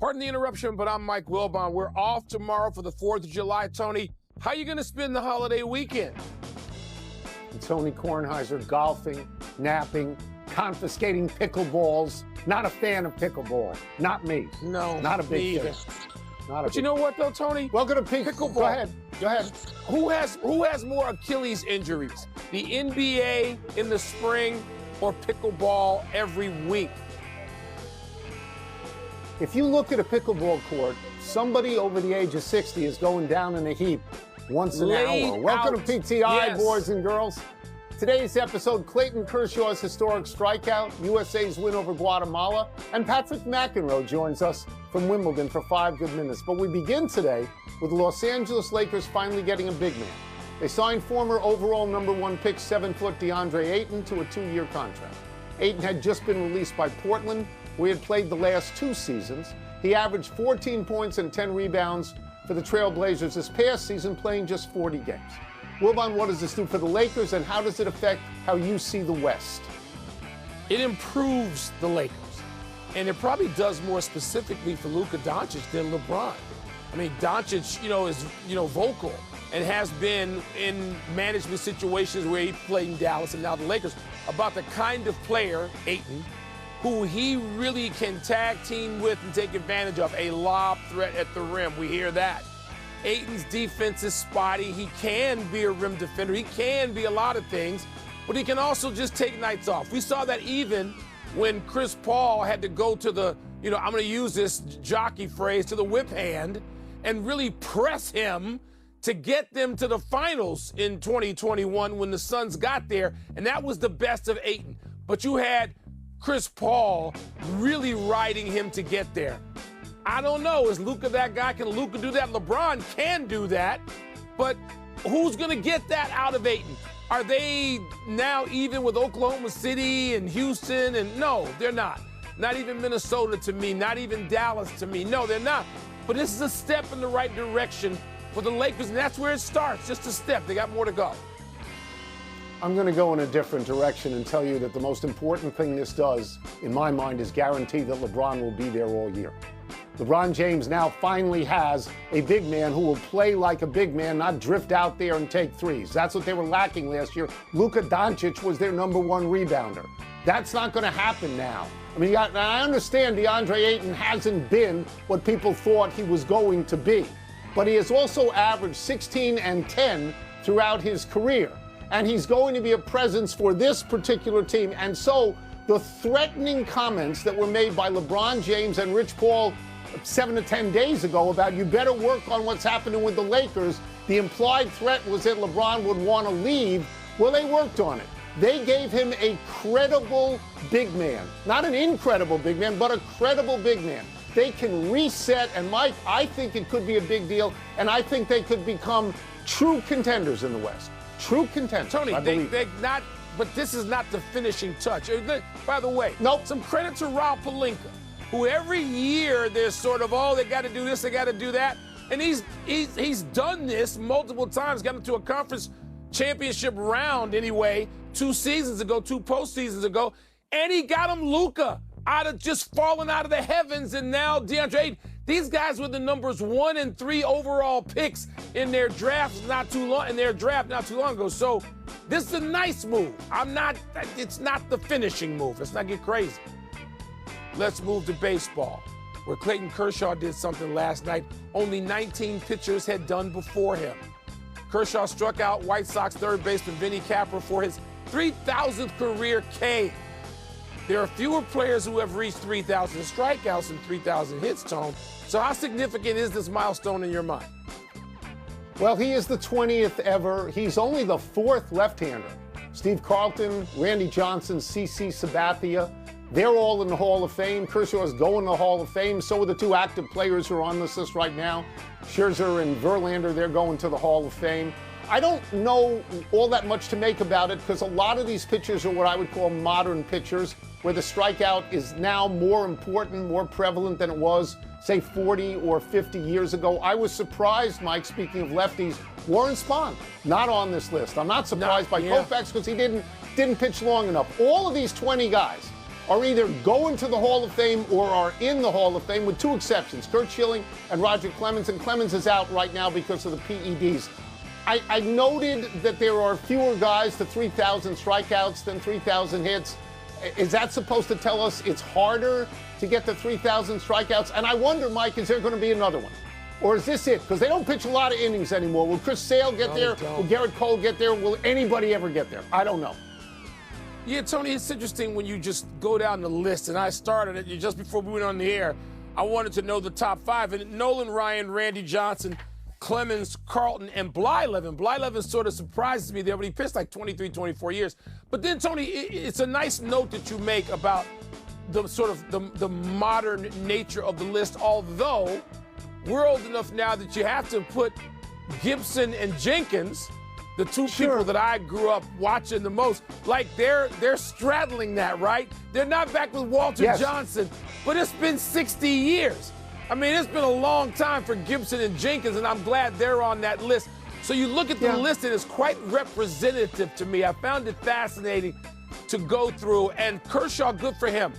Pardon the interruption, but I'm Mike Wilbon. We're off tomorrow for the 4th of July. Tony, how are you going to spend the holiday weekend? Tony Kornheiser golfing, napping, confiscating pickleballs. Not a fan of pickleball. Not me. No, not a big fan. But you know what, though, Tony? Welcome to pickleball. Go ahead. Who has more Achilles injuries? The NBA in the spring or pickleball every week? If you look at a pickleball court, somebody over the age of 60 is going down in a heap once an hour. Welcome to PTI, yes. Boys and girls. Today's episode, Clayton Kershaw's historic strikeout, USA's win over Guatemala, and Patrick McEnroe joins us from Wimbledon for 5 good minutes. But we begin today with the Los Angeles Lakers finally getting a big man. They signed former overall #1 pick 7-foot Deandre Ayton to a 2-year contract. Ayton had just been released by Portland, where he had played the last 2 seasons. He averaged 14 points and 10 rebounds for the Trailblazers this past season, playing just 40 games. Wilbon, what does this do for the Lakers, and how does it affect how you see the West? It improves the Lakers, and it probably does more specifically for Luka Doncic than LeBron. I mean, Doncic, is, vocal and has been in management situations where he played in Dallas and now the Lakers about the kind of player, Ayton, who he really can tag team with and take advantage of. A lob threat at the rim. We hear that. Ayton's defense is spotty. He can be a rim defender. He can be a lot of things, but he can also just take nights off. We saw that even when Chris Paul had to go to the, I'm going to use this jockey phrase, to the whip hand and really press him to get them to the finals in 2021 when the Suns got there, and that was the best of Ayton. But you had Chris Paul really riding him to get there. I don't know. Is Luka that guy? Can Luka do that? LeBron can do that. But who's going to get that out of Ayton? Are they now even with Oklahoma City and Houston? And no, they're not. Not even Minnesota to me. Not even Dallas to me. No, they're not. But this is a step in the right direction for the Lakers, and that's where it starts. Just a step. They got more to go. I'm going to go in a different direction and tell you that the most important thing this does, in my mind, is guarantee that LeBron will be there all year. LeBron James now finally has a big man who will play like a big man, not drift out there and take threes. That's what they were lacking last year. Luka Doncic was their #1 rebounder. That's not going to happen now. I mean, I understand DeAndre Ayton hasn't been what people thought he was going to be, but he has also averaged 16 and 10 throughout his career. And he's going to be a presence for this particular team. And so the threatening comments that were made by LeBron James and Rich Paul 7 to 10 days ago about you better work on what's happening with the Lakers, the implied threat was that LeBron would want to leave. Well, they worked on it. They gave him a credible big man. Not an incredible big man, but a credible big man. They can reset, and Mike, I think it could be a big deal, and I think they could become true contenders in the West. True contenders. Tony, they're not, but this is not the finishing touch. By the way, nope. Some credit to Rob Pelinka, who every year there's sort of, they got to do this, they got to do that. And he's done this multiple times, got into a conference championship round anyway, 2 seasons ago, 2 postseasons ago, and he got him Luka out of just falling out of the heavens, and now Deandre Ayton. These guys were the numbers 1 and 3 overall picks in their draft not too long ago. So this is a nice move. It's not the finishing move. Let's not get crazy. Let's move to baseball, where Clayton Kershaw did something last night only 19 pitchers had done before him. Kershaw struck out White Sox third baseman Vinny Capra for his 3,000th career K. There are fewer players who have reached 3,000 strikeouts and 3,000 hits, Tone. So how significant is this milestone in your mind? Well, he is the 20th ever. He's only the 4th left-hander. Steve Carlton, Randy Johnson, CC Sabathia, they're all in the Hall of Fame. Kershaw is going to the Hall of Fame. So are the 2 active players who are on this list right now. Scherzer and Verlander, they're going to the Hall of Fame. I don't know all that much to make about it because a lot of these pitchers are what I would call modern pitchers, where the strikeout is now more important, more prevalent than it was, say, 40 or 50 years ago. I was surprised, Mike, speaking of lefties, Warren Spahn, not on this list. I'm not surprised by Koufax because he didn't pitch long enough. All of these 20 guys are either going to the Hall of Fame or are in the Hall of Fame, with two exceptions, Curt Schilling and Roger Clemens. And Clemens is out right now because of the PEDs. I noted that there are fewer guys to 3,000 strikeouts than 3,000 hits. Is that supposed to tell us it's harder to get to 3,000 strikeouts? And I wonder, Mike, is there going to be another one? Or is this it? Because they don't pitch a lot of innings anymore. Will Chris Sale get there? Will Garrett Cole get there? Will anybody ever get there? I don't know. Yeah, Tony, it's interesting when you just go down the list, and I started it just before we went on the air. I wanted to know the top five, and Nolan Ryan, Randy Johnson, Clemens, Carlton, and Blyleven. Blyleven sort of surprises me there, but he pitched like 23, 24 years. But then, Tony, it's a nice note that you make about the sort of the modern nature of the list, although we're old enough now that you have to put Gibson and Jenkins, the two people that I grew up watching the most, like they're straddling that, right? They're not back with Walter Johnson, but it's been 60 years. I mean, it's been a long time for Gibson and Jenkins, and I'm glad they're on that list. So you look at the list, and it's quite representative to me. I found it fascinating to go through, and Kershaw, good for him.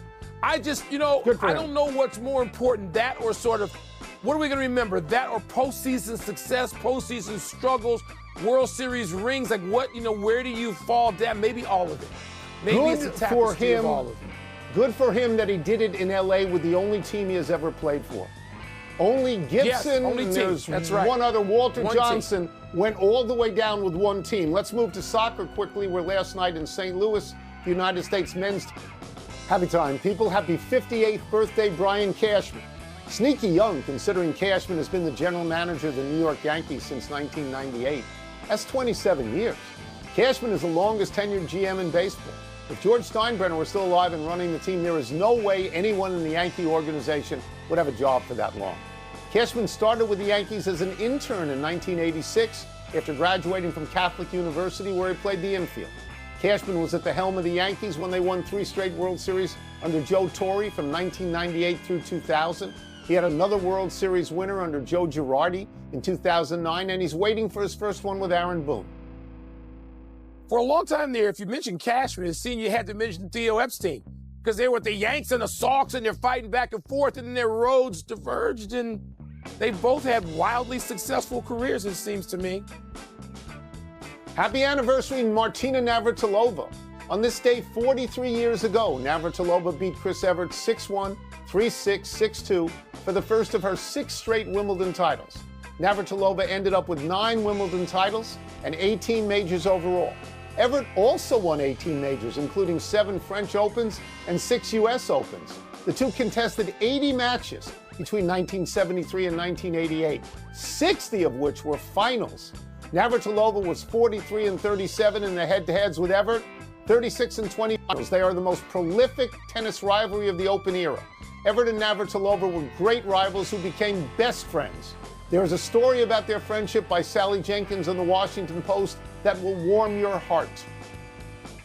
I just, I don't know what's more important, that or sort of, what are we going to remember, that or postseason success, postseason struggles, World Series rings, like what, where do you fall down? Maybe all of it. Maybe it's a tapestry of all of it. Good for him that he did it in L.A. with the only team he has ever played for. Only Gibson, and there's one other, Walter Johnson, went all the way down with one team. Let's move to soccer quickly, where last night in St. Louis, the United States men's happy time. People, happy 58th birthday, Brian Cashman. Sneaky young, considering Cashman has been the general manager of the New York Yankees since 1998. That's 27 years. Cashman is the longest tenured GM in baseball. If George Steinbrenner were still alive and running the team, there is no way anyone in the Yankee organization would have a job for that long. Cashman started with the Yankees as an intern in 1986 after graduating from Catholic University, where he played the infield. Cashman was at the helm of the Yankees when they won 3 straight World Series under Joe Torre from 1998 through 2000. He had another World Series winner under Joe Girardi in 2009, and he's waiting for his first one with Aaron Boone. For a long time there, if you mentioned Cashman, it seemed you had to mention Theo Epstein, because they were the Yanks and the Sox, and they're fighting back and forth, and then their roads diverged, and they both had wildly successful careers, it seems to me. Happy anniversary, Martina Navratilova. On this day 43 years ago, Navratilova beat Chris Evert 6-1, 3-6, 6-2 for the first of her 6 straight Wimbledon titles. Navratilova ended up with 9 Wimbledon titles and 18 majors overall. Evert also won 18 majors, including 7 French Opens and 6 U.S. Opens. The two contested 80 matches between 1973 and 1988, 60 of which were finals. Navratilova was 43-37 in the head-to-heads with Evert, 36-20 finals. They are the most prolific tennis rivalry of the Open era. Evert and Navratilova were great rivals who became best friends. There is a story about their friendship by Sally Jenkins in the Washington Post that will warm your heart.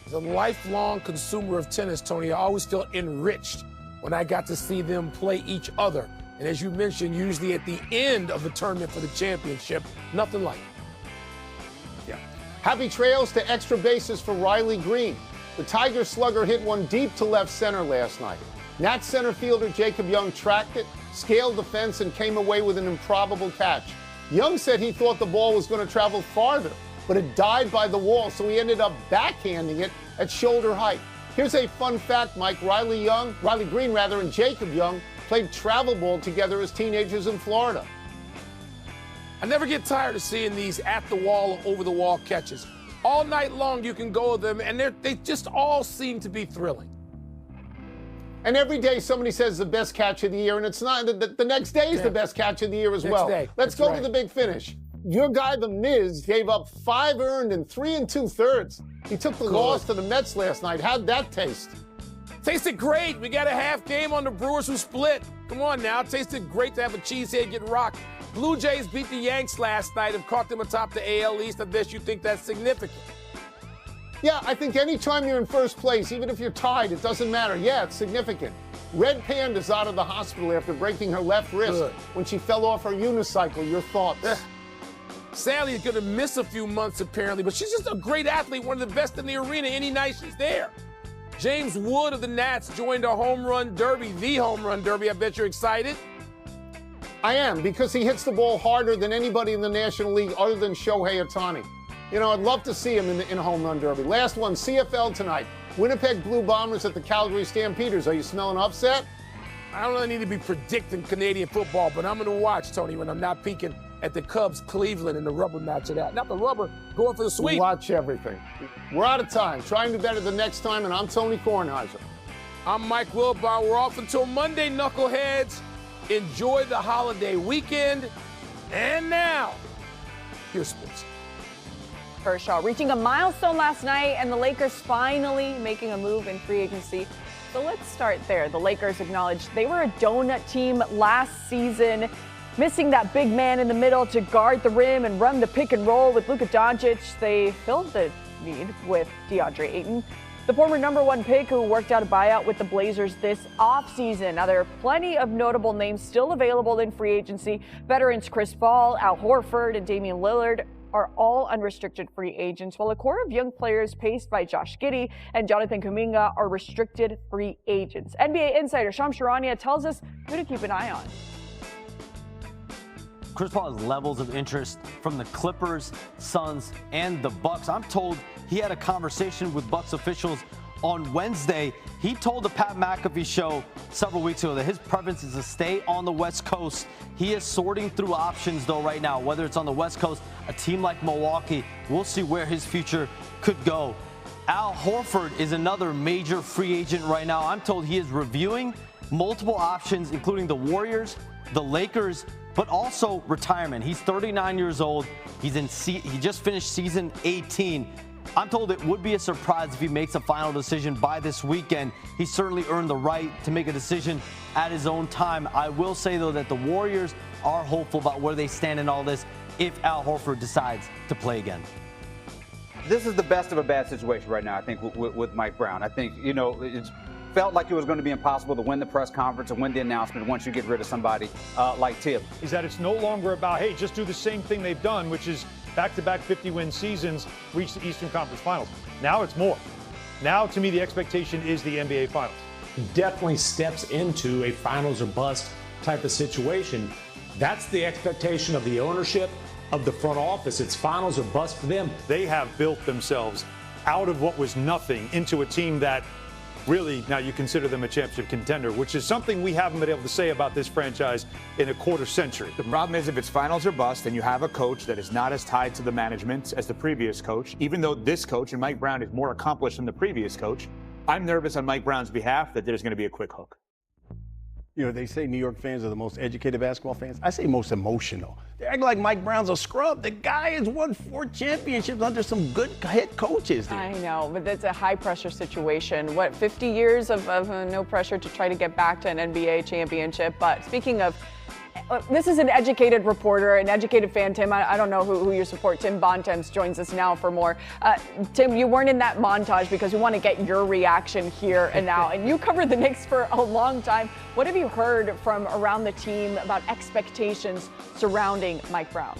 As a lifelong consumer of tennis, Tony, I always feel enriched when I got to see them play each other. And as you mentioned, usually at the end of the tournament for the championship, nothing like it. Happy trails to extra bases for Riley Green. The Tiger slugger hit one deep to left center last night. Nats center fielder Jacob Young tracked it, scaled the fence, and came away with an improbable catch. Young said he thought the ball was going to travel farther, but it died by the wall, so he ended up backhanding it at shoulder height. Here's a fun fact, Mike. Riley Green, and Jacob Young played travel ball together as teenagers in Florida. I never get tired of seeing these at-the-wall or over-the-wall catches. All night long you can go with them, and they just all seem to be thrilling. And every day somebody says the best catch of the year, and it's not. The next day is the best catch of the year as well. Let's go to the big finish. Your guy, The Miz, gave up 5 earned and 3 2/3. He took the loss to the Mets last night. How'd that taste? Tasted great. We got a half game on the Brewers who split. Come on now. It tasted great to have a cheesehead get rocked. Blue Jays beat the Yanks last night and caught them atop the AL East. I guess you think that's significant. Yeah, I think anytime you're in first place, even if you're tied, it doesn't matter. Yeah, it's significant. Red Panda's out of the hospital after breaking her left wrist when she fell off her unicycle. Your thoughts? Sally's going to miss a few months, apparently, but she's just a great athlete, one of the best in the arena any night she's there. James Wood of the Nats joined a home run derby, the home run derby. I bet you're excited. I am, because he hits the ball harder than anybody in the National League other than Shohei Ohtani. You know, I'd love to see him in a home run derby. Last one, CFL tonight. Winnipeg Blue Bombers at the Calgary Stampeders. Are you smelling upset? I don't really need to be predicting Canadian football, but I'm going to watch, Tony, when I'm not peeking at the Cubs Cleveland and the rubber match of that. Not the rubber, going for the sweep. We watch everything. We're out of time. Try and do better the next time, and I'm Tony Kornheiser. I'm Mike Wilbon. We're off until Monday, knuckleheads. Enjoy the holiday weekend. And now, here's sports. Kershaw reaching a milestone last night, and the Lakers finally making a move in free agency. So let's start there. The Lakers acknowledged they were a donut team last season, missing that big man in the middle to guard the rim and run the pick and roll with Luka Doncic. They filled the need with Deandre Ayton, the former #1 pick who worked out a buyout with the Blazers this offseason. Now, there are plenty of notable names still available in free agency. Veterans Chris Paul, Al Horford, and Damian Lillard are all unrestricted free agents, while a core of young players paced by Josh Giddey and Jonathan Kuminga are restricted free agents. NBA insider Shams Charania tells us who to keep an eye on. Chris Paul has levels of interest from the Clippers, Suns, and the Bucks. I'm told he had a conversation with Bucks officials on Wednesday. He told the Pat McAfee show several weeks ago that his preference is to stay on the West Coast. He is sorting through options, though, right now, whether it's on the West Coast, a team like Milwaukee. We'll see where his future could go. Al Horford is another major free agent right now. I'm told he is reviewing multiple options, including the Warriors, the Lakers, but also retirement. He's 39 years old. He just finished season 18. I'm told it would be a surprise if he makes a final decision by this weekend. He certainly earned the right to make a decision at his own time. I will say, though, that the Warriors are hopeful about where they stand in all this if Al Horford decides to play again. This is the best of a bad situation right now, I think, with Mike Brown. I think, you know, it's felt like it was going to be impossible to win the press conference and win the announcement once you get rid of somebody like Tibbs. Is that it's no longer about, hey, just do the same thing they've done, which is back-to-back 50-win seasons, reach the Eastern Conference Finals. Now it's more. Now, to me, the expectation is the NBA Finals. Definitely steps into a finals or bust type of situation. That's the expectation of the ownership, of the front office. It's finals or bust for them. They have built themselves out of what was nothing into a team that really, now you consider them a championship contender, which is something we haven't been able to say about this franchise in a quarter century. The problem is if it's finals or bust and you have a coach that is not as tied to the management as the previous coach, even though this coach and Mike Brown is more accomplished than the previous coach, I'm nervous on Mike Brown's behalf that there's going to be a quick hook. You know, they say New York fans are the most educated basketball fans. I say most emotional. They act like Mike Brown's a scrub. The guy has won 4 championships under some good head coaches there. I know, but that's a high-pressure situation. 50 years of no pressure to try to get back to an NBA championship. But speaking of, this is an educated reporter, an educated fan, Tim. I don't know who you support. Tim Bontemps joins us now for more. Tim, you weren't in that montage because we want to get your reaction here and now. And you covered the Knicks for a long time. What have you heard from around the team about expectations surrounding Mike Brown?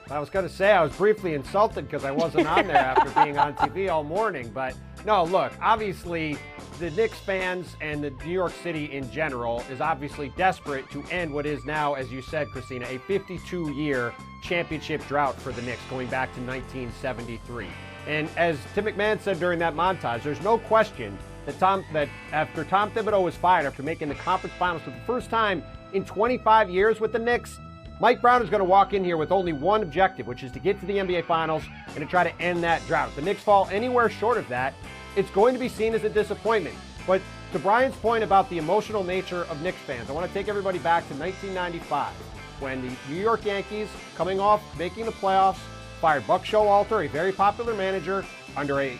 I was going to say I was briefly insulted because I wasn't on there after being on TV all morning. But no, look, obviously the Knicks fans and the New York City in general is obviously desperate to end what is now, as you said, Christina, a 52-year championship drought for the Knicks going back to 1973. And as Tim McMahon said during that montage, there's no question that after Tom Thibodeau was fired after making the conference finals for the first time in 25 years with the Knicks, Mike Brown is going to walk in here with only one objective, which is to get to the NBA Finals and to try to end that drought. If the Knicks fall anywhere short of that, it's going to be seen as a disappointment. But to Brian's point about the emotional nature of Knicks fans, I want to take everybody back to 1995 when the New York Yankees, coming off making the playoffs, fired Buck Showalter, a very popular manager, under an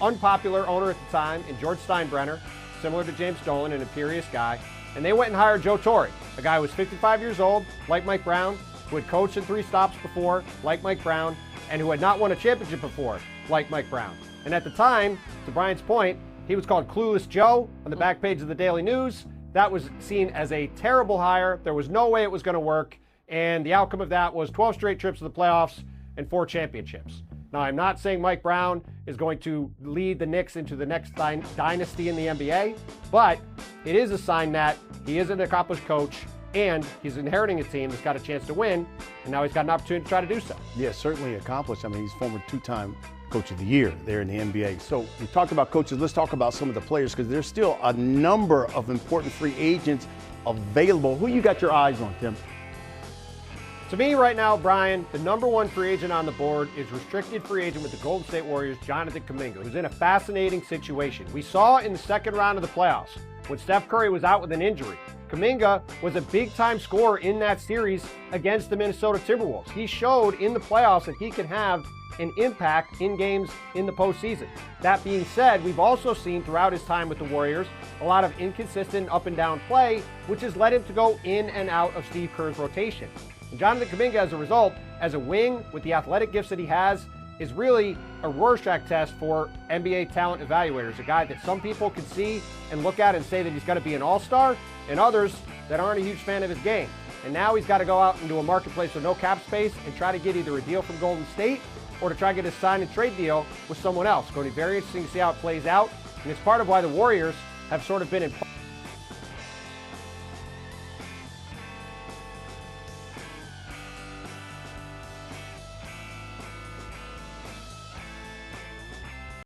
unpopular owner at the time in George Steinbrenner, similar to James Dolan, an imperious guy. And they went and hired Joe Torre, a guy who was 55 years old, like Mike Brown, who had coached in 3 stops before, like Mike Brown, and who had not won a championship before, like Mike Brown. And at the time, to Brian's point, he was called Clueless Joe on the back page of the Daily News. That was seen as a terrible hire. There was no way it was going to work. And the outcome of that was 12 straight trips to the playoffs and 4 championships. Now, I'm not saying Mike Brown is going to lead the Knicks into the next dynasty in the NBA, but it is a sign that he is an accomplished coach and he's inheriting a team that's got a chance to win, and now he's got an opportunity to try to do so. Yeah, certainly accomplished. I mean, he's former two-time Coach of the Year there in the NBA. So we talked about coaches. Let's talk about some of the players, because there's still a number of important free agents available. Who you got your eyes on, Tim? To me right now, Brian, the number one free agent on the board is restricted free agent with the Golden State Warriors, Jonathan Kuminga, who's in a fascinating situation. We saw in the second round of the playoffs when Steph Curry was out with an injury. Kuminga was a big-time scorer in that series against the Minnesota Timberwolves. He showed in the playoffs that he can have an impact in games in the postseason. That being said, we've also seen throughout his time with the Warriors a lot of inconsistent up and down play, which has led him to go in and out of Steve Kerr's rotation. And Jonathan Kuminga, as a result, as a wing with the athletic gifts that he has, is really a Rorschach test for NBA talent evaluators, a guy that some people can see and look at and say that he's going to be an all-star, and others that aren't a huge fan of his game. And now he's got to go out into a marketplace with no cap space and try to get either a deal from Golden State or to try to get a sign and trade deal with someone else. It's going to be very interesting to see how it plays out, and it's part of why the Warriors have sort of been in